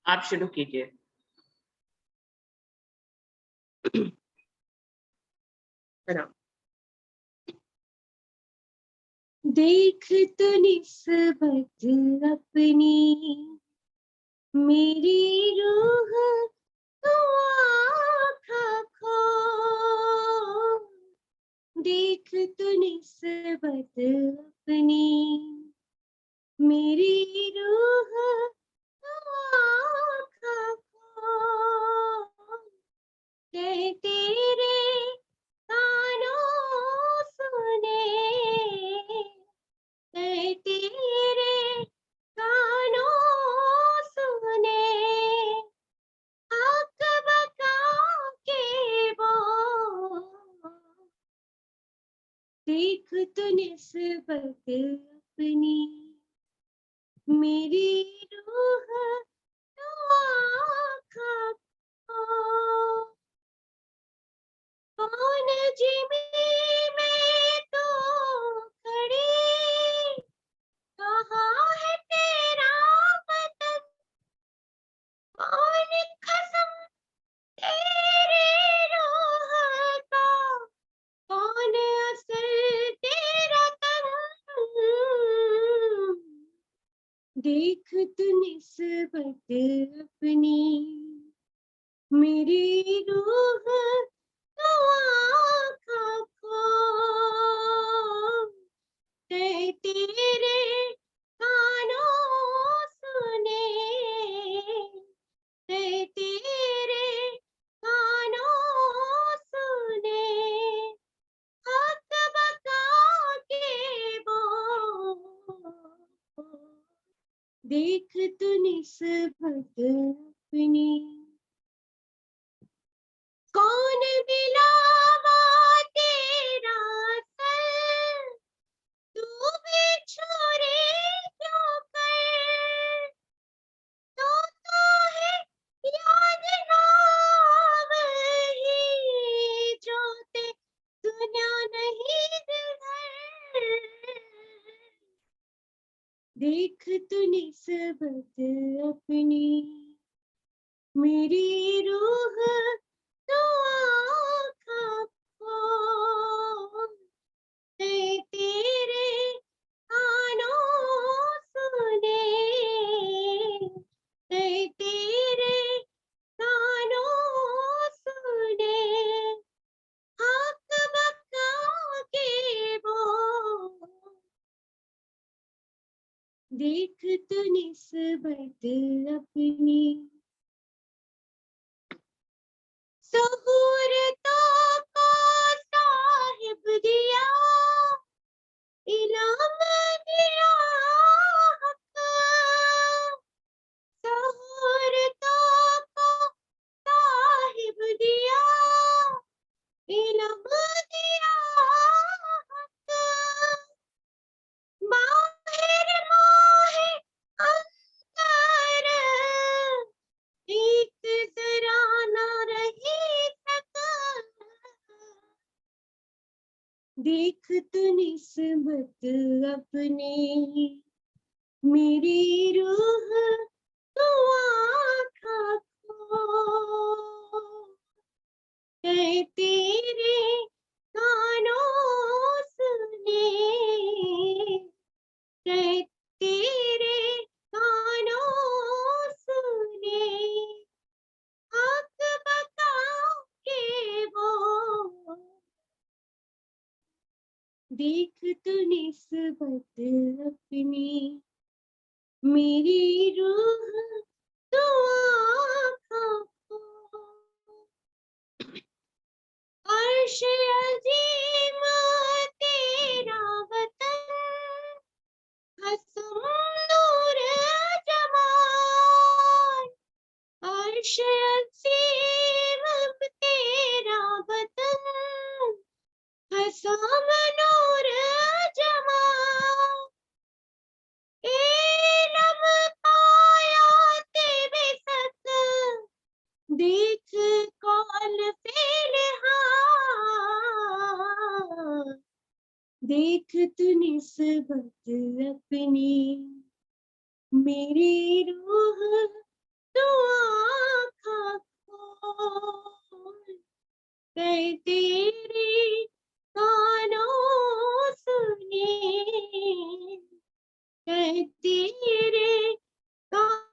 आप शुरू कीजिए। बना देख तो निस्बत अपनी मेरी रूह तू आँख खोल, देख तो निस्बत अपनी मेरी रूह तू आँख खोल, कह तेरे कानों सुने, कह तेरे कानों सुने, आँख बका के बोल, देख तो निस्बत अपनी मेरी रूह तू आँख खोल, कौन जिमी में तो खड़ी, कहाँ है तेरा वतन, कौन कसम तेरे रूह का, कौन असल तेरा तन, देख तू निस्बत अपनी मेरी रूह तू आँख खोल, कह तेरे कानों सुने, कह तेरे कानों सुने, हक बका के बोल, देख तू निस्बत अपनी, कौन मिलावा तेरा सर, तू भी छोरे क्यों कर, तो है याद ना वही जो ते सुना नहीं दिलहर, देख तू निस्बत अपनी मेरी रूह तू आँख खोल, कह तेरे कानों सुने, कह तेरे कानों सुने, हक बका के बोल, देख तू निस्बत अपनी, सहूरतों को साहिब दिया, इनाम दिया हक, सहूरतों को साहिब दिया, इनाम दिया हक, माहिर माहे अंतर, एक जरा ना रही तक, देख तू निस्बत अपनी मेरी रूह तू आँख खोल, कह तेरे कानों सुने, कह तेरे कानों सुने, हक बका के बोल, देख तू निस्बत अपनी मेरी रूह तू आँख खोल, अर्श अजीम तेरा वतन, हसन नूर जमाल, अर्श अजीम तेरा वतन, हसन नूर जमाल, इल्म पाया तेरे सक, देख कौन फिलहाल, देख तू निस्बत अपनी मेरी रूह तू कह तेरे कानों सुने, कह तेरे कानों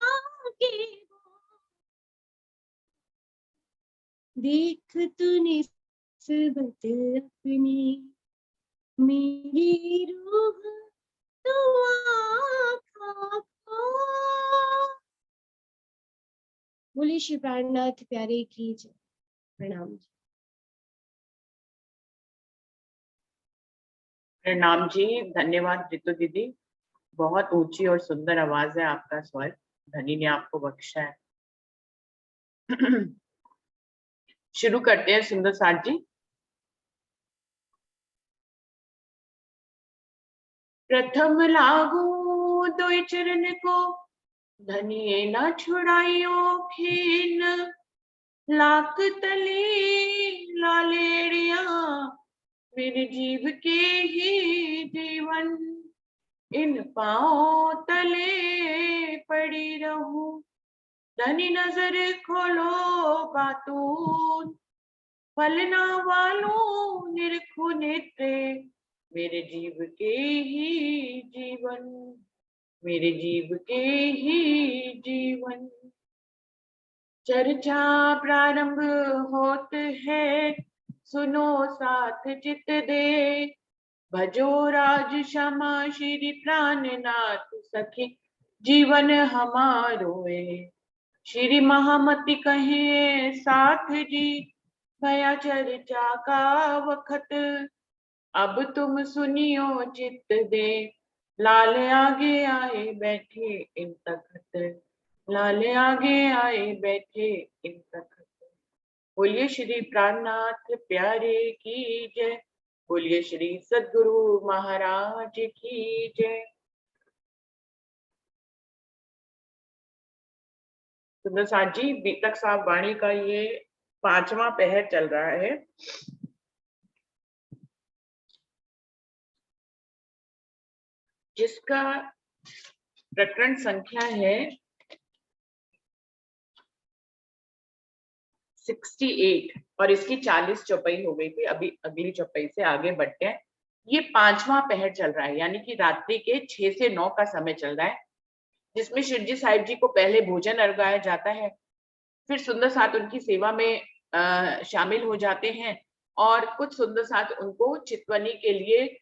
आगे देख तूने निस्बत अपनी, मेरी रूह तू आँखों को। बोलिए श्री प्राणनाथ प्यारे की जय। प्रणाम जी। प्रणाम जी, धन्यवाद रितु दीदी। बहुत ऊंची और सुंदर आवाज है आपका, स्वर धनी ने आपको बख्शा है। शुरू करते हैं सुंदर साथ जी। प्रथम लागू दो चरण को, धनिये न छुड़ाइयो खीन, लाख तले लालेड़िया, मेरे जीव के ही जीवन, इन पांव तले पड़ी रहूं, धनी नजर खोलो बातून, फलना वालों निरखो नेत्रे, मेरे जीव के ही जीवन, मेरे जीव के ही जीवन। चर्चा प्रारंभ होत है, सुनो साथ चित दे, भजो राज क्षमा श्री प्राणनाथ सखी, जीवन हमारो है। श्री महामति कहे साथ जी, भया चर्चा का वखत, अब तुम सुनियो चित दे, लाल आगे आए बैठे इन तखत, लाल आगे आए बैठे इन तखत। बोलिए श्री प्राणनाथ प्यारे की जय, बोलिए श्री सद्गुरु महाराज की जय। सुंदर साथ जी, बीतक साहब वाणी का ये 5वां पहर चल रहा है। जिसका प्रकरण संख्या है 68 और इसकी 40 चौपाई हो गई थी। अभी अगली चौपाई से आगे बढ़ते हैं। ये 5वां पहर चल रहा है, यानी कि रात्रि के 6 से 9 का समय चल रहा है, जिसमें शिवजी साहिब जी को पहले भोजन अर्घाया जाता है, फिर सुंदर साथ उनकी सेवा में शामिल हो जाते हैं, और कुछ सुंदर साथ उनको चितवनी के लिए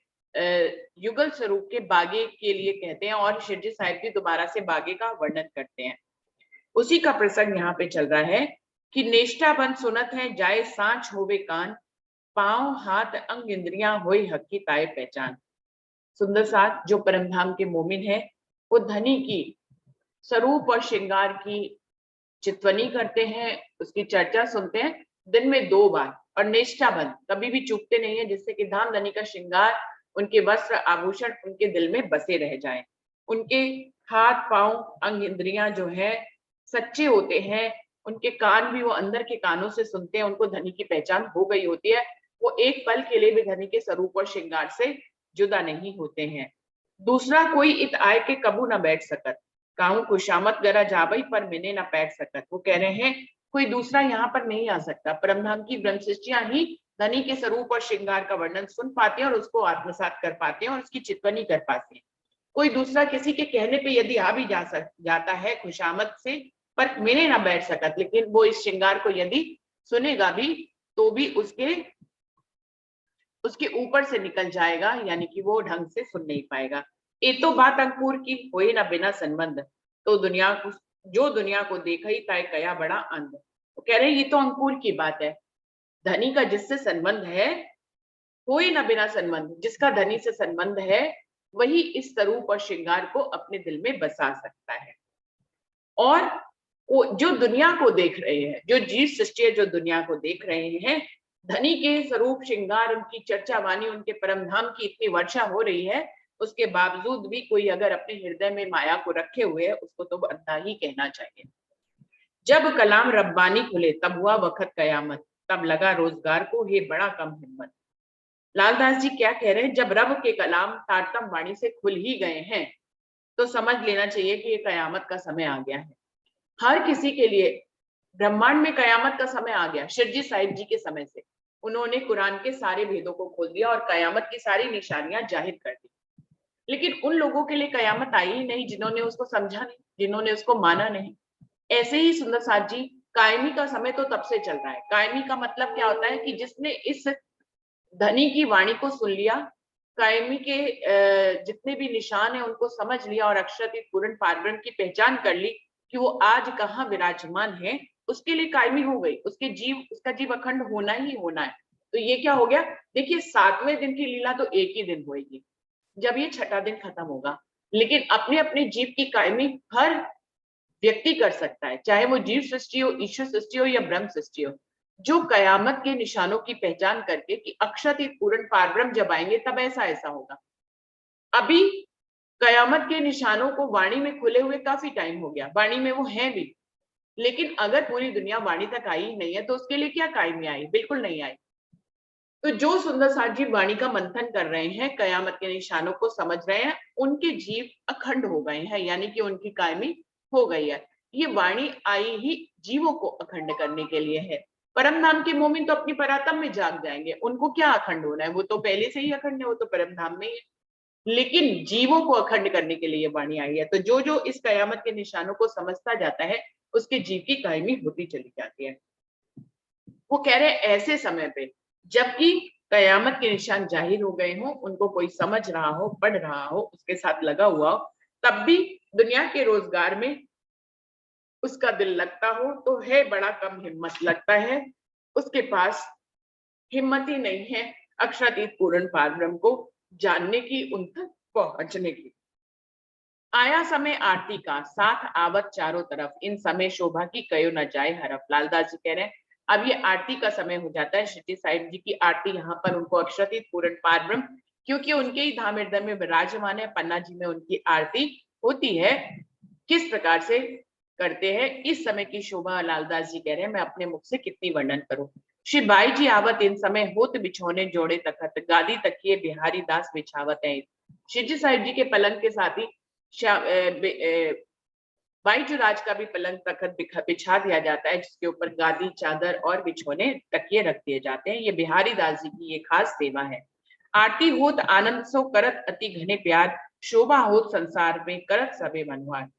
युगल स्वरूप के बागे के लिए कहते हैं, और शिवजी साहिब जी दोबारा से बागे का वर्णन करते हैं। उसी का प्रसंग यहाँ पे चल रहा है कि नेष्टा बंद सुनत है, जाए सांच होवे कान, पांव हाथ अंग इंद्रियां होई हक्की ताए पहचान। सुंदर साथ जो परमधाम के मोमिन है, वो धनी की स्वरूप और श्रृंगार की चितवनी करते हैं, उसकी चर्चा सुनते हैं दिन में 2 बार, और निष्ठाबंध कभी भी चूकते नहीं है, जिससे कि धाम धनी का श्रृंगार, उनके वस्त्र आभूषण उनके दिल में बसे रह जाएं। उनके हाथ पांव अंग इंद्रियां जो है सच्चे होते हैं, उनके कान भी वो अंदर के कानों से सुनते हैं, उनको धनी की पहचान हो गई होती है, वो एक पल के लिए भी धनी के स्वरूप और श्रृंगार से जुदा नहीं होते हैं। दूसरा कोई इत आय के कबू न बैठ सकत, काहू खुशामत गरा जाबई पर मैंने ना बैठ सकत। वो कह रहे हैं कोई दूसरा यहाँ पर नहीं आ सकता, परमधाम की ब्रह्मशिष्टियां ही धनी के स्वरूप और श्रृंगार का वर्णन सुन पाते हैं और उसको आत्मसात कर पाते हैं और उसकी चितवनी कर पाते हैं। कोई दूसरा किसी के कहने पे यदि आ भी जाता है खुशामत से, पर मैंने ना बैठ सकत, लेकिन वो इस श्रृंगार को यदि सुनेगा भी तो भी उसके ऊपर से निकल जाएगा, यानी कि वो ढंग से सुन नहीं पाएगा। ये तो बात अंकुर की होए ना बिना संबंध, तो दुनिया को देखा ही ताय कया बड़ा अंध। तो कह रहे हैं ये तो अंकुर की बात है, धनी का जिससे संबंध है कोई ना बिना संबंध, जिसका धनी से संबंध है वही इस स्वरूप और श्रृंगार को अपने दिल में बसा सकता है। और जो दुनिया को देख रहे हैं, जो जीव सृष्टि है जो दुनिया को देख रहे हैं, धनी के स्वरूप श्रृंगार, उनकी चर्चा वाणी, उनके परमधाम की इतनी वर्षा हो रही है, उसके बावजूद भी कोई अगर अपने हृदय में माया को रखे हुए है, उसको तो अंधा ही कहना चाहिए। जब कलाम रब्बानी खुले तब हुआ वक्त कयामत, तब लगा रोजगार को हे बड़ा कम हिम्मत। लालदास जी क्या कह रहे हैं, जब रब के कलाम तारतम वाणी से खुल ही गए हैं तो समझ लेना चाहिए कि ये कयामत का समय आ गया है। हर किसी के लिए ब्रह्मांड में कयामत का समय आ गया शिरजी साहिब जी के समय से। उन्होंने कुरान के सारे भेदों को खोल दिया और कयामत की सारी निशानियां जाहिर कर दी। लेकिन उन लोगों के लिए कयामत आई ही नहीं जिन्होंने उसको समझा नहीं, जिन्होंने उसको माना नहीं। ऐसे ही सुंदर साथ जी, कायमी का समय तो तब से चल रहा है। कायमी का मतलब क्या होता है कि जिसने इस धनी की वाणी को सुन लिया, कायमी के जितने भी निशान है उनको समझ लिया और अक्षरातीत पूर्ण पारब्रह्म की पहचान कर ली कि वो आज कहाँ विराजमान है, उसके लिए कायमी हो गई। उसका जीव अखंड होना ही होना है। तो ये क्या हो गया, देखिए 7वें दिन की लीला तो एक ही दिन होगी जब ये छठा दिन खत्म होगा। लेकिन अपने अपने जीव की कायमी हर व्यक्ति कर सकता है, चाहे वो जीव सृष्टि हो, ईश्वर सृष्टि हो या ब्रह्म सृष्टि हो। जो कयामत के निशानों की पहचान करके कि अक्षरातीत पूर्ण पारब्रह्म जब आएंगे तब ऐसा ऐसा होगा। अभी कयामत के निशानों को वाणी में खुले हुए काफी टाइम हो गया, वाणी में वो है भी। लेकिन अगर पूरी दुनिया वाणी तक आई ही नहीं है तो उसके लिए क्या कायमी आई, बिल्कुल नहीं आई। तो जो सुंदर साथ जी वाणी का मंथन कर रहे हैं, कयामत के निशानों को समझ रहे हैं, उनके जीव अखंड हो गए हैं, यानी कि उनकी कायमी हो गई है। ये वाणी आई ही जीवों को अखंड करने के लिए है। परम धाम के मोमिन तो अपनी परातम में जाग जाएंगे, उनको क्या अखंड होना है, वो तो पहले से ही अखंड है, वो तो परम धाम में ही है। लेकिन जीवों को अखंड करने के लिए ये वाणी आई है। तो जो जो इस कयामत के निशानों को समझता जाता है, उसके जीव की कायमी होती चली जाती है। वो कह रहे हैं ऐसे समय पे जबकि कयामत के निशान जाहिर हो गए हों, उनको कोई समझ रहा हो, पढ़ रहा हो, उसके साथ लगा हुआ हो, तब भी दुनिया के रोजगार में उसका दिल लगता हो तो है बड़ा कम हिम्मत, लगता है उसके पास हिम्मत ही नहीं है अक्षरातीत पूर्ण पारब्रह्म को जानने की, उन तक पहुंचने की। आया समय आरती का, साथ आवत चारों तरफ, इन समय शोभा की कयो न जाए हरफ। लालदास जी कह रहे हैं अब ये आरती का समय हो जाता है। श्री साहिब जी की आरती, यहाँ पर उनको अक्षरातीत पूर्ण पारब्रह्म, क्योंकि उनके ही धाम हृदय में विराजमान है, पन्ना जी में उनकी आरती होती है। किस प्रकार से करते हैं, इस समय की शोभा लालदास जी कह रहे हैं मैं अपने मुख से कितनी वर्णन करूं। श्री बाई जी आवत इन समय होत बिछौने जोड़े तखत, गादी तकिए बिहारी दास बिछावत है। श्री जी साहिब जी के पलंग के साथ ही बाईजूराज का भी पलंग तखत बिछा दिया जाता है, जिसके ऊपर गादी, चादर और बिछौने, तकिए रख दिए जाते हैं। ये बिहारी दास जी की ये खास सेवा है। आरती होत आनंद सो करत अति घने प्यार, शोभा होत संसार में करत सबे मनवार।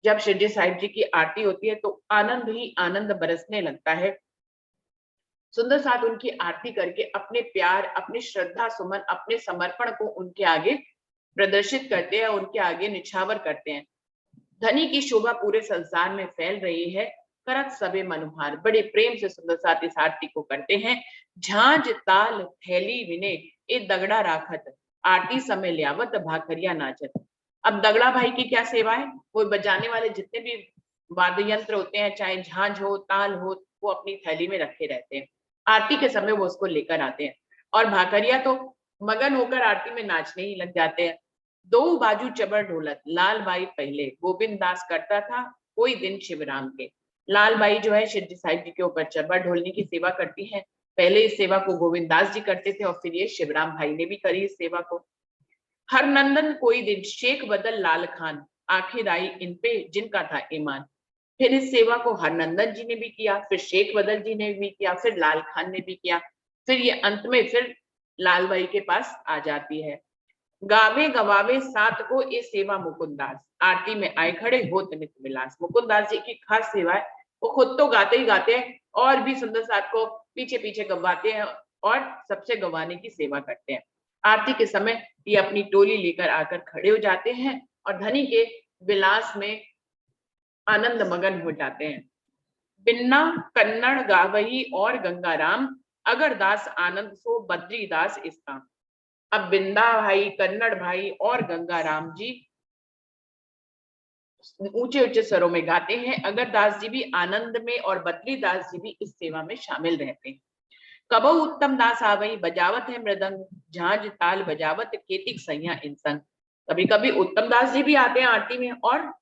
जब शिरडी साहिब जी की आरती होती है तो आनंद ही आनंद बरसने लगता है। सुंदर साथ उनकी आरती करके अपने प्यार, अपनी श्रद्धा सुमन, अपने समर्पण को उनके आगे प्रदर्शित करते हैं, उनके आगे निछावर करते हैं। धनी की शोभा पूरे संसार में फैल रही है, करत सबे मनोहार। बड़े प्रेम से सुंदर साथ इस आरती को करते हैं। झांझ ताल थैली विने ए दगड़ा राखत, आरती समय लियावत भाखरिया नाचत। अब दगड़ा भाई की क्या सेवा है, वो बजाने वाले जितने भी वाद्य यंत्र होते हैं, चाहे झांझ हो, ताल हो, वो अपनी थैली में रखे रहते हैं। आरती के समय वो उसको लेकर आते हैं और भाखरिया तो मगन होकर आरती में नाचने ही लग जाते हैं। दो बाजू चबर ढोलक, लाल बाई पहले गोविंद दास करता था कोई दिन शिवराम के। लाल बाई जो है शिरडी साहिब जी के ऊपर चबर ढोलने की सेवा करती है। पहले इस सेवा को गोविंद दास जी करते थे और फिर ये शिवराम भाई ने भी करी इस सेवा को। हर नंदन कोई दिन शेख बदल लाल खान, आखिर आई इन पे जिनका था ईमान। फिर इस सेवा को हरनंदन जी ने भी किया, फिर शेख बदल जी ने भी किया, फिर लाल खान ने भी किया, फिर ये अंत में फिर लाल बाई के पास आ जाती है। गावे गवावे सात को ये सेवा मुकुंदास, आरती में आए खड़े होत नित विलास। मुकुंदास जी की खास सेवा है, वो खुद तो गाते ही गाते हैं और भी सुंदर साथ को पीछे पीछे गवाते हैं और सबसे गवाने की सेवा करते हैं। आरती के समय ये अपनी टोली लेकर आकर खड़े हो जाते हैं और धनी के विलास में आनंद मगन हो जाते हैं। बिन्ना कन्नड़ गावही और गंगाराम, अगर दास आनंद सो बद्री दास इसका। अब बिंदा भाई, कन्नड़ भाई और गंगाराम जी ऊंचे ऊंचे स्वरों में गाते हैं। अगर दास जी भी आनंद में और बद्री दास जी भी इस सेवा में शामिल रहते हैं। कबो उत्तम दास आवई बजावत है मृदंग, झांझ ताल बजावत केतिक सैया इंसन। कभी कभी उत्तम दास जी भी आते हैं आरती में और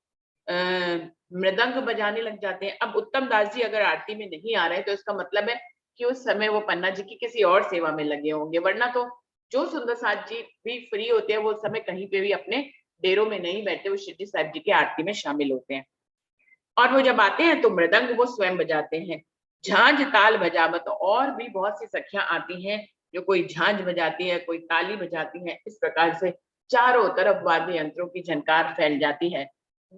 मृदंग बजाने लग जाते हैं। अब उत्तम दास जी अगर आरती में नहीं आ रहे तो इसका मतलब है कि उस समय वो पन्ना जी की किसी और सेवा में लगे होंगे, वरना तो जो सुंदर साथ जी भी फ्री होते हैं वो उस समय कहीं पे भी अपने डेरों में नहीं बैठे, वो शिरडी साहिब जी की आरती में शामिल होते हैं। और वो जब आते हैं तो मृदंग वो स्वयं बजाते हैं। झांझ ताल बजावत, और भी बहुत सी सखियां आती हैं जो कोई झांझ बजाती है, कोई ताली बजाती है। इस प्रकार से चारों तरफ वाद्य यंत्रों की झनकार फैल जाती है।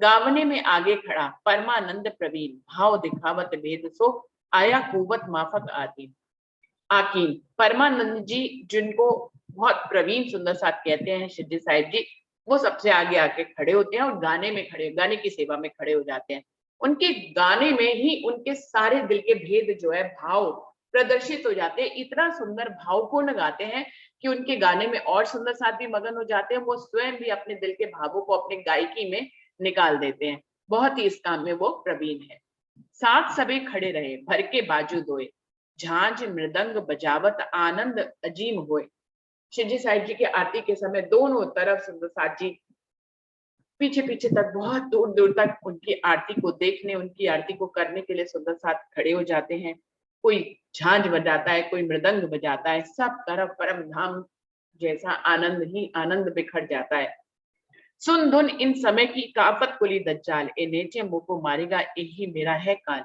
गावने में आगे खड़ा परमानंद प्रवीण, भाव दिखावत भेद सो आया कुवत माफक आती। आकीन परमानंद जी, जिनको बहुत प्रवीण सुंदर साथ कहते हैं शिरडी साहिब जी, वो सबसे आगे आके खड़े होते हैं और गाने की सेवा में खड़े हो जाते हैं। उनके गाने में ही उनके सारे दिल के भेद जो है, भाव प्रदर्शित हो जाते हैं। इतना सुंदर भावपूर्ण गाते हैं कि उनके गाने में और सुंदर साथ भी मगन हो जाते हैं। वो स्वयं भी अपने दिल के भावों को अपने गायकी में निकाल देते हैं। बहुत ही इस काम में वो प्रवीण है। साथ सबे खड़े रहे भर के बाजू दोए, झांझ मृदंग बजावत आनंद अजीम होए। शिवजी साहिब जी की आरती के समय दोनों तरफ सुंदर साथ जी पीछे पीछे तक, बहुत दूर दूर तक उनकी आरती को देखने, उनकी आरती को करने के लिए सुंदर साथ खड़े हो जाते हैं। कोई झांझ बजाता है, कोई मृदंग बजाता है, सब तरफ परम धाम जैसा आनंद ही आनंद बिखर जाता है। सुन धुन इन समय की काफत कुली दज्जाल, ए नेचे मुंह को मारेगा यही मेरा है काल।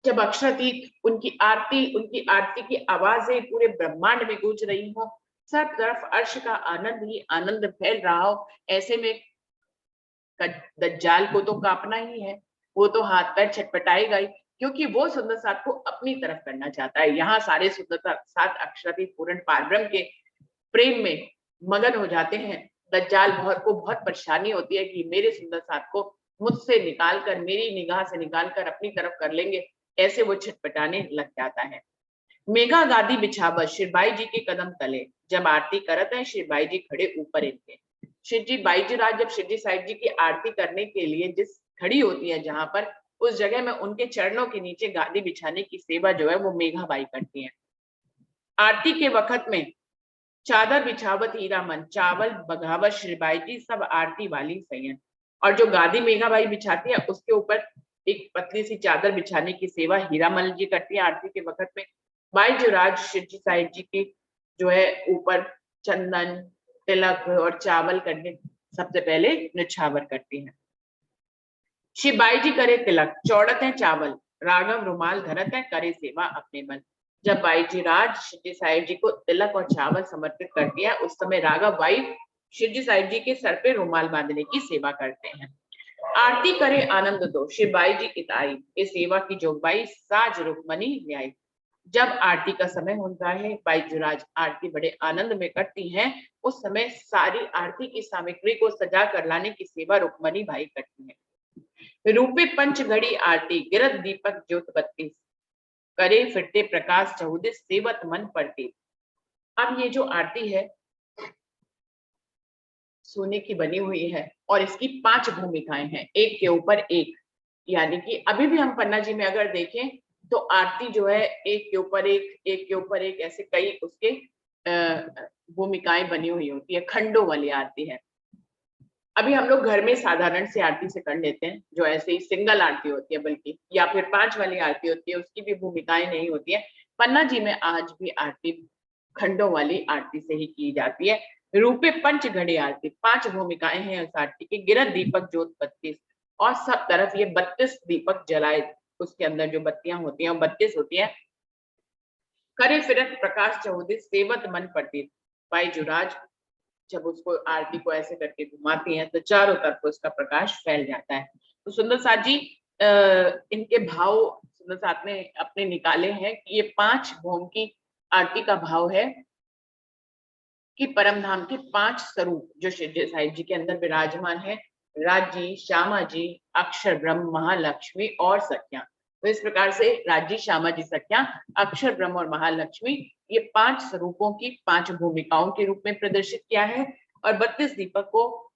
जब अक्षरातीत उनकी आरती की आवाजें पूरे ब्रह्मांड में गूंज रही हो, सब तरफ अर्श का आनंद ही आनंद फैल रहा हो, ऐसे में दज्जाल को तो कांपना ही है। वो तो हाथ पैर छटपटाएगा ही, क्योंकि वो सुंदर साथ को अपनी तरफ करना चाहता है। यहाँ सारे सुंदर साथ अक्षरातीत पूर्ण पारब्रह्म के प्रेम में मगन हो जाते हैं। दज्जाल बहुत परेशानी होती है कि मेरे सुंदर साथ को मुझसे निकाल कर, मेरी निगाह से निकाल कर अपनी तरफ कर लेंगे, ऐसे वो छटपटाने लग जाता है। मेघा गादी बिछावर शिरबाई जी के कदम तले, जब आरती करत है शिरबाई जी खड़े ऊपर इनके। शिवजी बाई जी राज जब शिवजी साहिब जी की आरती करने के लिए जिस खड़ी होती है जहां पर, उस जगह में उनके चरणों के नीचे गादी बिछाने की सेवा जो है वो मेघा बाई करती है। आरती के वक्त में चादर बिछावत हीरा मन, चावल बघावत श्रीबाई जी सब आरती वाली सैयन। और जो गादी मेघाबाई बिछाती है उसके ऊपर एक पतली सी चादर बिछाने की सेवा हीरामल जी करती है आरती के वक्त में। बाई जो राज शिवजी साहिब जी की जो है ऊपर चंदन तिलक और चावल करने सबसे पहले निछावर करती है। शिवबाई जी करे तिलक चौड़त है चावल, राघव रुमाल धरत है करे सेवा अपने मन। जब बाई जी राज शिवजी साहिब जी को तिलक और चावल समर्पित करती है, उस समय राघव बाई शिवजी साहिब जी के सर पे रुमाल बांधने की सेवा करते हैं। आरती करे आनंद दो शिवबाई जी इताई, इस सेवा की जोगबाई साज रुक्मणी न्याय। जब आरती का समय होता है, बाई जुराज आरती बड़े आनंद में करती हैं। उस समय सारी आरती की सामग्री को सजा कर लाने की सेवा रुक्मणी भाई करती है। रूपे पंच घड़ी आरती गिरत दीपक ज्योत बत्तीस, करे फिरते प्रकाश चहुदिस सेवत मन पड़ती। अब ये जो आरती है सोने की बनी हुई है और इसकी 5 भूमिकाएं हैं, एक के ऊपर एक। यानी कि अभी भी हम पन्ना जी में अगर देखें तो आरती जो है एक के ऊपर एक के ऊपर एक, ऐसे कई उसके भूमिकाएं बनी हुई होती है, खंडों वाली आरती है। अभी हम लोग घर में साधारण से आरती से कर लेते हैं, जो ऐसे ही सिंगल आरती होती है, बल्कि या फिर 5 वाली आरती होती है, उसकी भी भूमिकाएं नहीं होती है। पन्ना जी में आज भी आरती खंडों वाली आरती से ही की जाती है। रूपे पंच घड़ी आरती, 5 भूमिकाएं हैं उस आरती की। गिरत दीपक ज्योत 32, और सब तरफ ये 32 दीपक जलाए, उसके अंदर जो बत्तियां होती हैं वो 32 होती है। करे फिरत प्रकाश चहुदिस सेवत मन पड़ती। भाई जुराज जब उसको आरती को ऐसे करके घुमाती हैं तो चारों तरफ उसका प्रकाश फैल जाता है। तो सुंदर साथ जी इनके भाव सुंदर साथ ने अपने निकाले हैं कि ये 5 भोम की आरती का भाव है कि परम धाम के 5 स्वरूप जो शिवजी साहिब जी के अंदर विराजमान है, राज्य श्यामा जी, अक्षर ब्रह्म, महालक्ष्मी और सख्या। तो इस प्रकार से राज्य श्यामा जी सख्या, अक्षर ब्रह्म और महालक्ष्मी, ये 5 स्वरूपों की 5 भूमिकाओं के रूप में प्रदर्शित किया है और 32 दीपक को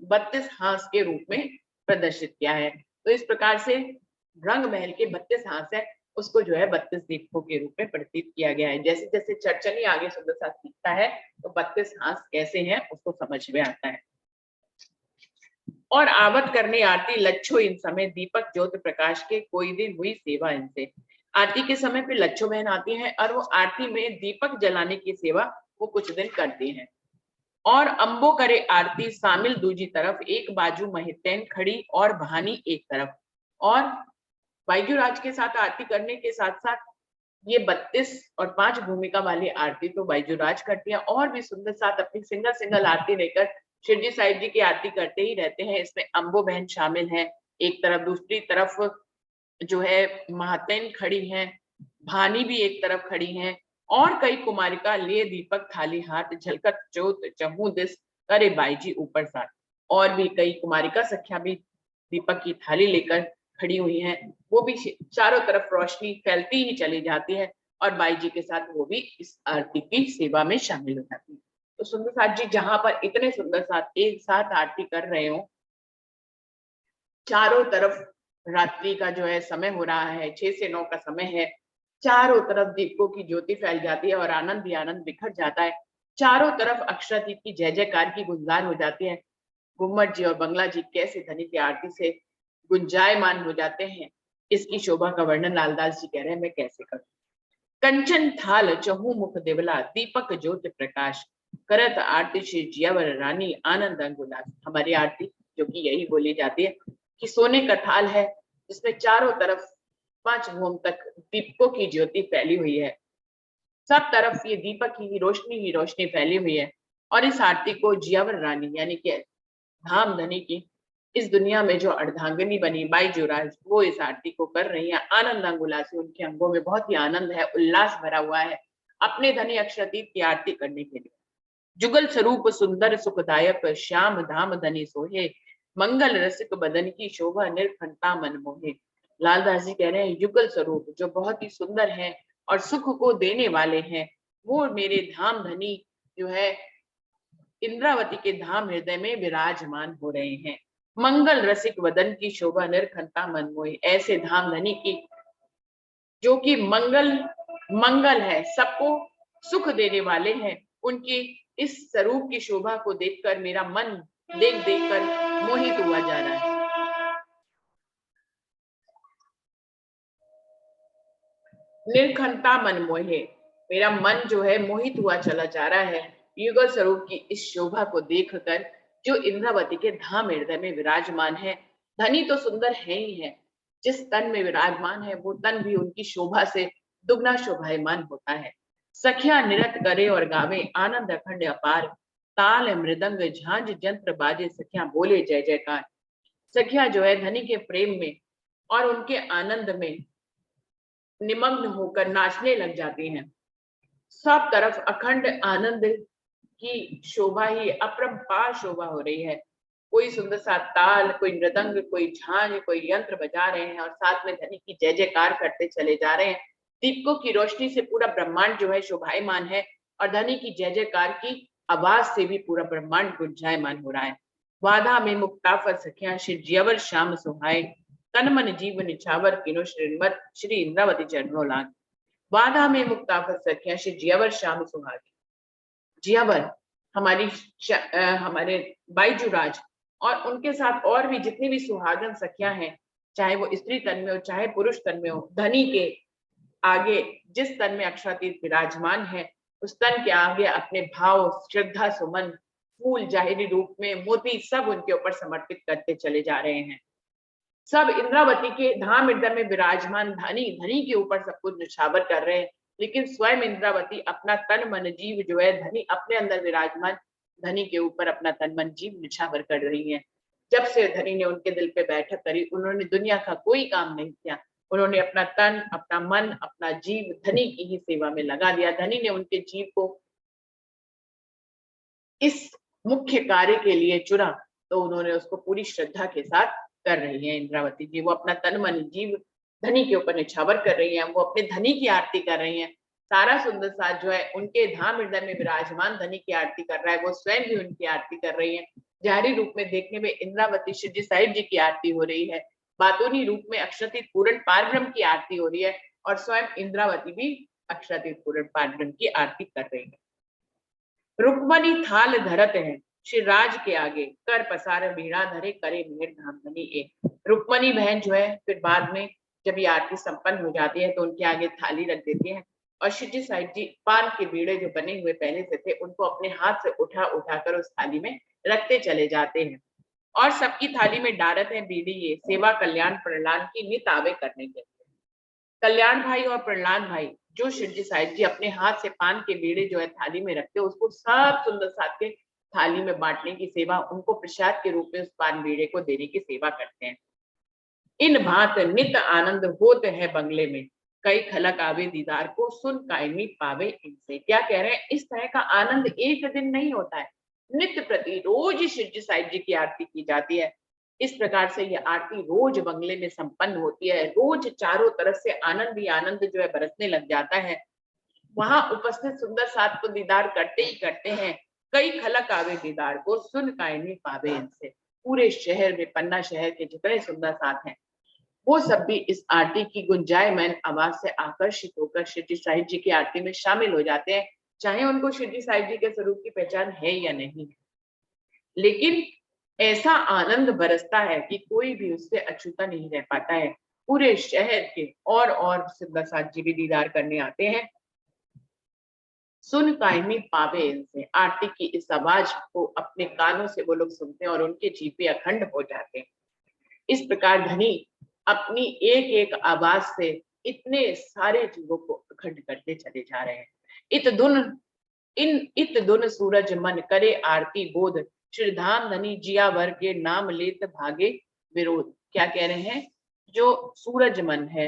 32 हास के रूप में प्रदर्शित किया है। तो इस प्रकार से रंग महल के 32 हास है, उसको जो है 32 दीपकों के रूप में प्रतीत किया गया है। जैसे जैसे चर्चनी आगे सुंदर साथ सीखता है तो 32 हास कैसे हैं उसको समझ में आता है। और आवत करने आरती लच्छो इन समय दीपक ज्योत प्रकाश के, कोई दिन हुई सेवा इनसे। आरती के समय पे लच्छो बहन आती है और वो आरती में दीपक जलाने की सेवा वो कुछ दिन करती हैं। और अंबो करे आरती शामिल दूजी तरफ, एक बाजू महितेन खड़ी और भानी एक तरफ। और बाईजूराज के साथ आरती करने के साथ साथ ये 32 और 5 भूमिका वाली आरती तो बाईजूराज करती है, और भी सुंदर साथ अपनी सिंगल सिंगल आरती लेकर शिवजी साहिब जी की आरती करते ही रहते हैं। इसमें अंबो बहन शामिल है एक तरफ, दूसरी तरफ जो है महातेन खड़ी हैं, भानी भी एक तरफ खड़ी हैं, और कई कुमारिका लिए दीपक थाली हाथ, झलकत जोत चहु दिस करे बाईजी ऊपर साथ। और भी कई कुमारिका सखिया भी दीपक की थाली लेकर खड़ी हुई हैं, वो भी चारों तरफ रोशनी फैलती ही चली जाती है, और बाई जी के साथ वो भी इस आरती की सेवा में शामिल हो जाती है। तो सुंदर साथ जी जहां पर इतने सुंदर साथ एक साथ आरती कर रहे हो, चारों तरफ रात्रि का जो है समय हो रहा है, 6 से 9 का समय है, चारों तरफ दीपकों की ज्योति फैल जाती है और आनंद ही आनंद बिखर जाता है। चारों तरफ अक्षरातीत की जय जयकार की गुंजार हो जाती है। गुम्मट जी और बंगला जी कैसे धनी की आरती से गुंजायमान हो जाते हैं, इसकी शोभा का वर्णन लालदास जी कह रहे हैं, मैं कैसे करूं। कंचन थाल चहु मुख देवला, दीपक ज्योति प्रकाश, करत आरती श्री जियावर रानी आनंद अंगुलास। हमारी आरती जो कि यही बोली जाती है कि सोने का थाल है जिसमें चारों तरफ 5 भूम तक दीपकों की ज्योति फैली हुई है, सब तरफ ये दीपक ही रोशनी फैली हुई है। और इस आरती को जियावर रानी यानी कि धाम धनी की इस दुनिया में जो अर्धांगिनी बनी बाईजूराज, वो इस आरती को कर रही है आनंद अंगुलासी। उनके अंगों में बहुत ही आनंद है, उल्लास भरा हुआ है अपने धनी अक्षरातीत की आरती करने के लिए। जुगल स्वरूप सुंदर सुखदायक, श्याम धाम धनी सोहे, मंगल रसिक बदन की शोभा निर्खंता मन मोहे। लालदास जी कह रहे हैं युगल स्वरूप जो बहुत ही सुंदर है और सुख को देने वाले हैं, वो मेरे धाम धनी जो है इंद्रावती के धाम हृदय में विराजमान हो रहे हैं। मंगल रसिक वदन की शोभा निर्खंता मन मोहे, ऐसे धाम धनी की जो कि मंगल है, सबको सुख देने वाले हैं, उनकी इस स्वरूप की शोभा को देखकर मेरा मन देख देख कर मोहित हुआ जा रहा है। निर्खंता मन मोहे, मेरा मन जो है मोहित हुआ चला जा रहा है युगल स्वरूप की इस शोभा को देखकर, जो इंद्रावती के धाम हृदय में विराजमान है। धनी तो सुंदर है ही है, जिस तन में विराजमान है वो तन भी उनकी शोभा से दुगना शोभायमान होता है। सखिया निरत करे और गावे आनंद अखंड अपार, ताल मृदंग झांझ जंत्र बाजे सखिया बोले जय जयकार। सखिया जो है धनी के प्रेम में और उनके आनंद में निमग्न होकर नाचने लग जाती हैं। सब तरफ अखंड आनंद की शोभा ही अपरंपार शोभा हो रही है। कोई सुंदर सा ताल, कोई मृदंग, कोई झांझ, कोई यंत्र बजा रहे हैं और साथ में धनी की जय जयकार करते चले जा रहे हैं। दीपकों की रोशनी से पूरा ब्रह्मांड जो है शोभायमान है, और धनी की जय जयकार की आवाज से भी पूरा ब्रह्मांड गुंजायमान हो रहा है। वादा में मुक्ताफर सखिया श्री जियावर श्याम सुहाए, तन मन जीव निछावर किनो श्रीमत श्री इंद्रावती चरणों लाग। वादा में मुक्ताफर सखिया श्री जियावर श्याम सुहागे, जियावर हमारे बाईजूराज और उनके साथ और भी जितनी भी सुहागन सखियां हैं, चाहे वो स्त्री तन में हो चाहे पुरुष तन में हो, धनी के आगे जिस तन में अक्षरातीत विराजमान है, उस तन के आगे अपने भाव, श्रद्धा, सुमन, फूल जाहिरी रूप में, मोती सब उनके ऊपर समर्पित करते चले जा रहे हैं। सब इंद्रावती के धाम हृदय में विराजमान धनी के ऊपर सब कुछ निछावर कर रहे हैं, लेकिन स्वयं इंद्रावती अपना तन मन जीव जो है धनी अपने अंदर विराजमान धनी के ऊपर अपना तन मन जीव निछावर कर रही है। जब से धनी ने उनके दिल पे बैठक करी, उन्होंने दुनिया का कोई काम नहीं किया, उन्होंने अपना तन, अपना मन, अपना जीव धनी की ही सेवा में लगा दिया। धनी ने उनके जीव को इस मुख्य कार्य के लिए चुना, तो उन्होंने उसको पूरी श्रद्धा के साथ कर रही है इंद्रावती जी। वो अपना तन मन जीव धनी के ऊपर निछावर कर रही हैं, वो अपने धनी की आरती कर रही हैं। सारा सुंदर साथ जो है उनके धाम हृदय में विराजमान धनी की आरती कर रहा है, वो स्वयं भी उनकी आरती कर रही है। जाहिरी रूप में देखने में इंद्रावती शिवजी साहिब जी की आरती हो रही है, बातूनी रूप में अक्षरातीत पूर्ण पारब्रह्म की आरती हो रही है, और स्वयं इंद्रावती भी अक्षरातीत पूर्ण पारब्रह्म की आरती कर रही है। रुक्मणी थाल धरत है श्री राज के आगे, कर पसार बीड़ा धरे करे मेहर धाम धनी एक। रुक्मणी बहन जो है फिर बाद में जब ये आरती संपन्न हो जाती है तो उनके आगे थाली रख देती है और शिवजी साहिब जी पान के बीड़े जो बने हुए पहले से थे उनको अपने हाथ से उठा उठाकर उस थाली में रखते चले जाते हैं और सबकी थाली में डारत है बीड़ी ये सेवा कल्याण प्रहलाद की नित आवे करने के लिए। कल्याण भाई और प्रहलाद भाई जो शिवजी साहिब जी अपने हाथ से पान के बीड़े जो है थाली में रखते हैं उसको सब सुंदर साथ के थाली में बांटने की सेवा, उनको प्रसाद के रूप में उस पान बीड़े को देने की सेवा करते हैं। इन भांत नित आनंद होत है बंगले में, कई खलक आवे दीदार को सुन कायमी पावे इनसे। क्या कह रहे हैं, इस तरह का आनंद एक दिन नहीं होता है, नित्य प्रति रोज शिवजी साहिब जी की आरती की जाती है। इस प्रकार से ये आरती रोज बंगले में संपन्न होती है। रोज चारों तरफ से आनंद ही आनंद जो है बरसने लग जाता है। वहां उपस्थित सुंदर साथ को दीदार करते ही करते हैं। कई खलक आवे दीदार को सुन कायमी पावे इनसे। पूरे शहर में, पन्ना शहर के जितने सुंदर साथ हैं वो सब भी इस आरती की गुंजायमान आवाज से आकर्षित होकर शिवजी साहिब जी की आरती में शामिल हो जाते हैं, चाहे उनको शिवजी साहिब जी के स्वरूप की पहचान है या नहीं। लेकिन ऐसा आनंद बरसता है कि कोई भी उससे अछूता नहीं रह पाता है। पूरे शहर के और सुंदर साथ जी भी दीदार करने आते हैं। सुन कायमी पावे इनसे, आरती की इस आवाज को अपने कानों से वो लोग सुनते हैं और उनके जीवे अखंड हो जाते हैं। इस प्रकार धनी अपनी एक एक आवाज से इतने सारे जीवों को अखंड करते चले जा रहे हैं। इत धुन सूरज मन करे आरती बोध, श्री धाम धनी जियावर के नाम लेत भागे विरोध। क्या कह रहे हैं, जो सूरज मन है,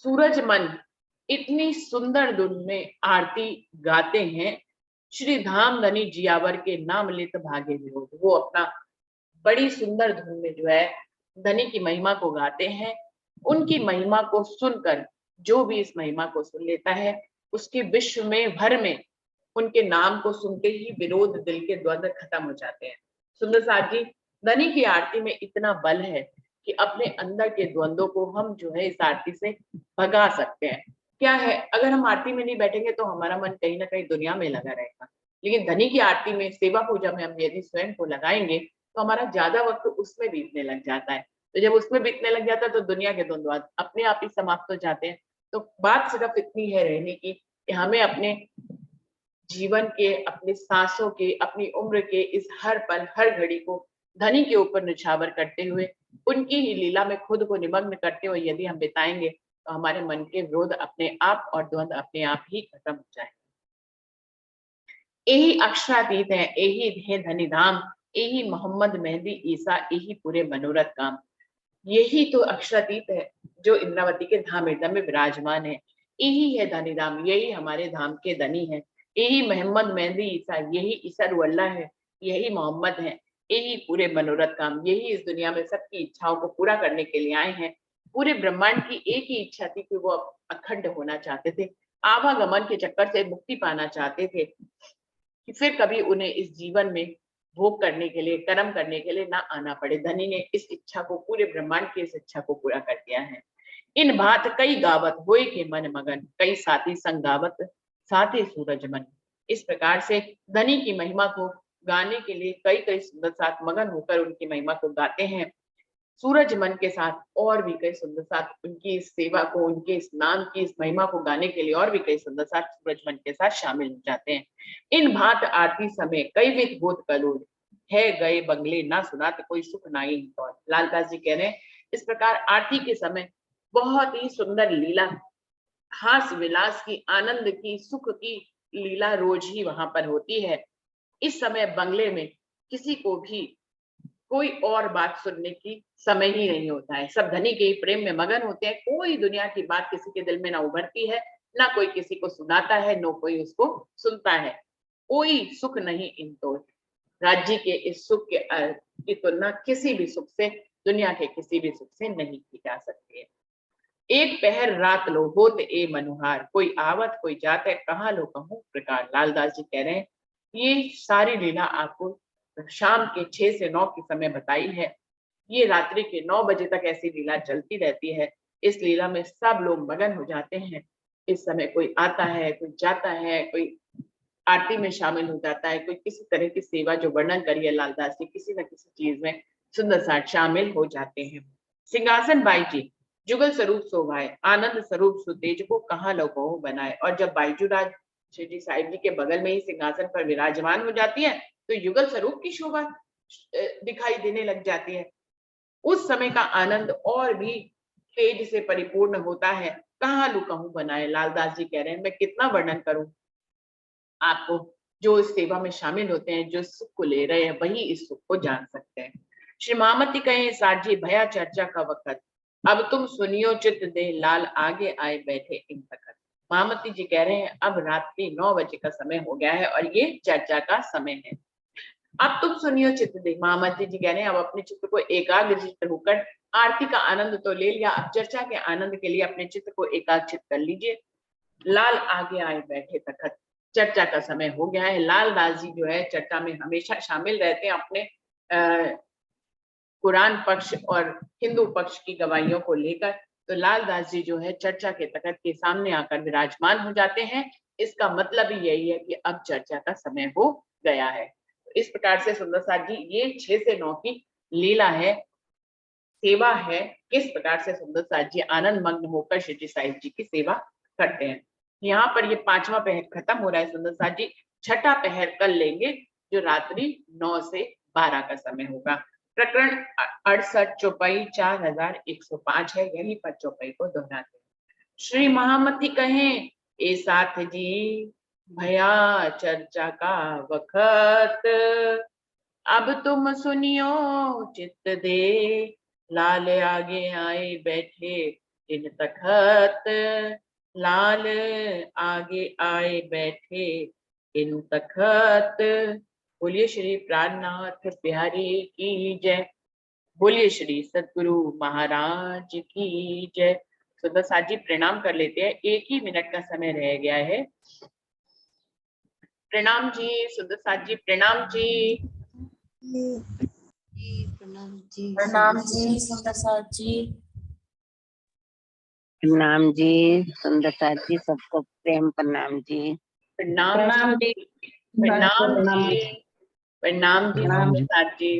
सूरज मन इतनी सुंदर धुन में आरती गाते हैं। श्री धाम धनी जियावर के नाम लेत भागे विरोध, वो अपना बड़ी सुंदर धुन में जो है धनी की महिमा को गाते हैं। उनकी महिमा को सुनकर जो भी इस महिमा को सुन लेता है उसके विश्व में भर में उनके नाम को सुनते ही विरोध, दिल के द्वंद्व खत्म हो जाते हैं। सुंदर साथ जी, धनी की आरती में इतना बल है कि अपने अंदर के द्वंद्वों को हम जो है इस आरती से भगा सकते हैं। क्या है, अगर हम आरती में नहीं बैठेंगे तो हमारा मन कहीं ना कहीं दुनिया में लगा रहेगा, लेकिन धनी की आरती में, सेवा पूजा में हम यदि स्वयं को लगाएंगे तो हमारा ज्यादा वक्त उसमें बीतने लग जाता है। तो जब उसमें बीतने लग जाता है तो दुनिया के द्वंद्व अपने आप ही समाप्त हो जाते हैं। तो बात सिर्फ इतनी है रहने की कि हमें अपने जीवन के, अपने सांसों के, अपनी उम्र के इस हर पल हर घड़ी को धनी के ऊपर निछावर करते हुए, उनकी ही लीला में खुद को निमग्न करते हुए यदि हम बिताएंगे तो हमारे मन के विरोध अपने आप और द्वंद्व अपने आप ही खत्म हो जाए। यही अक्षरातीत है, यही है धनी धाम, यही मोहम्मद मेहंदी ईसा, यही पूरे मनोरथ काम। यही तो अक्षरातीत है जो इंद्रावती के धाम हृदय में विराजमान है। यही है धनी धाम, यही हमारे धाम के धनी है। यही मोहम्मद मेहंदी ईसा, यही ईसा रुअल्लाह है, यही मोहम्मद है, यही पूरे मनोरथ काम। यही इस दुनिया में सबकी इच्छाओं को पूरा करने के लिए आए हैं। पूरे ब्रह्मांड की एक ही इच्छा थी कि वो अखंड होना चाहते थे, आवागमन के चक्कर से मुक्ति पाना चाहते थे कि फिर कभी उन्हें इस जीवन में भोग करने के लिए, कर्म करने के लिए ना आना पड़े। धनी ने इस इच्छा को, पूरे ब्रह्मांड की इस इच्छा को पूरा कर दिया है। इन भात कई गावत होए के मन मगन, कई साथी संग गावत साथे सूरज मन। इस प्रकार से धनी की महिमा को गाने के लिए कई कई सुंदर साथ मगन होकर उनकी महिमा को गाते हैं। सूरज मन के साथ और भी कई सुंदर साथ उनकी इस सेवा को, उनके इस नाम की इस महिमा को गाने के लिए और भी कई सुंदर साथ सूरज मन के साथ शामिल हो जाते हैं। इन भांत आरती समय कई विध भूत कलूर, है गए बंगले ना सुना तो कोई सुख नाई कौन। लालदास जी कह रहे हैं, इस प्रकार आरती के समय बहुत ही सुंदर लीला, हास विलास की, आनंद की, सुख की लीला रोज ही वहां पर होती है। इस समय बंगले में किसी को भी कोई और बात सुनने की समय ही नहीं होता है। सब धनी के ही प्रेम में मगन होते हैं। कोई दुनिया की बात किसी के दिल में ना उभरती है, ना कोई किसी को सुनाता है, न कोई उसको सुनता है। कोई सुख नहीं इन तो राज्य के इस सुख की तुलना किसी भी सुख से, दुनिया के किसी भी सुख से नहीं की जा सकती है। एक पहर रात लो होत ए मनुहार, कोई आवत कोई जात है कहाँ लो कहूँ प्रकार। लालदास जी कह रहे हैं ये सारी लीला आपको शाम के 6 से 9 के समय बताई है। ये रात्रि के 9 बजे तक ऐसी लीला चलती रहती है। इस लीला में सब लोग मगन हो जाते हैं। इस समय कोई आता है, कोई जाता है, कोई आरती में शामिल हो जाता है, कोई किसी तरह की सेवा जो वर्णन करी है लालदास जी, किसी न किसी चीज में सुंदर साथ शामिल हो जाते हैं। सिंहासन बाई जी जुगल स्वरूप शोभाए, आनंद स्वरूप सुतेज को कहाँ लौकहु बनाए। और जब बायजूराज शिरडी साहिब जी के बगल में ही सिंहासन पर विराजमान हो जाती है तो युगल स्वरूप की शोभा दिखाई देने लग जाती है। उस समय का आनंद और भी तेज से परिपूर्ण होता है। कहाँ लुकाहूं बनाए, लालदास जी कह रहे हैं, मैं कितना वर्णन करूं आपको। जो इस सेवा में शामिल होते हैं, जो सुख को ले रहे हैं, वही इस सुख को जान सकते हैं। श्री महामती कहे साजी भया चर्चा का वक्त, अब तुम सुनियो चित्त दे, लाल आगे आए बैठे इन तखत। महामती जी कह रहे हैं अब रात्रि 9 बजे का समय हो गया है और ये चर्चा का समय है। अब तुम सुनियो चित्त दे, महामती जी कह रहे हैं अब अपने चित्त को एकाग्रचित्त होकर, आरती का आनंद तो ले लिया, अब चर्चा के आनंद के लिए अपने चित्त को एकाग्रचित्त कर लीजिए। लाल आगे आए बैठे तखत, चर्चा का समय हो गया है। लाल दास जी जो है चर्चा में हमेशा शामिल रहते हैं अपने कुरान पक्ष और हिंदू पक्ष की गवाहियों को लेकर। तो लाल दास जी जो है चर्चा के तखत के सामने आकर विराजमान हो जाते हैं। इसका मतलब ही यही है कि अब चर्चा का समय हो गया है। इस प्रकार से सुंदर साथ जी ये 6 से 9 की लीला है, सेवा है, किस प्रकार से सुंदर साथ जी आनंद मग्न होकर शिरडी साहिब जी की सेवा करते हैं। यहाँ पर ये 5वां पहर खत्म हो रहा है सुंदर साथ जी, छठा पहर कल लेंगे जो रात्रि 9 से 12 का समय होगा। प्रकरण 68 चौपाई 4105 है, यहीं पर चौपाई को दोहराते हैं। श्री महामती कहें ए साथ जी भया चर्चा का वक्त, अब तुम सुनियो चित्त दे, लाल आगे आए बैठे इन तखत, लाल आगे आए बैठे इन तखत। बोलिए श्री प्राणनाथ बिहारी की जय, बोलिए श्री सद्गुरु महाराज की जय। सुंदर साथ जी प्रणाम कर लेते हैं, 1 ही मिनट का समय रह गया है। प्रणाम जी सुंदर साथ जी, प्रणाम जी। प्रणाम जी सुंदर साथ जी। प्रणाम जी सुंदर साथ जी, सबको प्रेम प्रणाम जी। प्रणाम जी, प्रणाम जी, प्रणाम जी सुंदर साथ जी।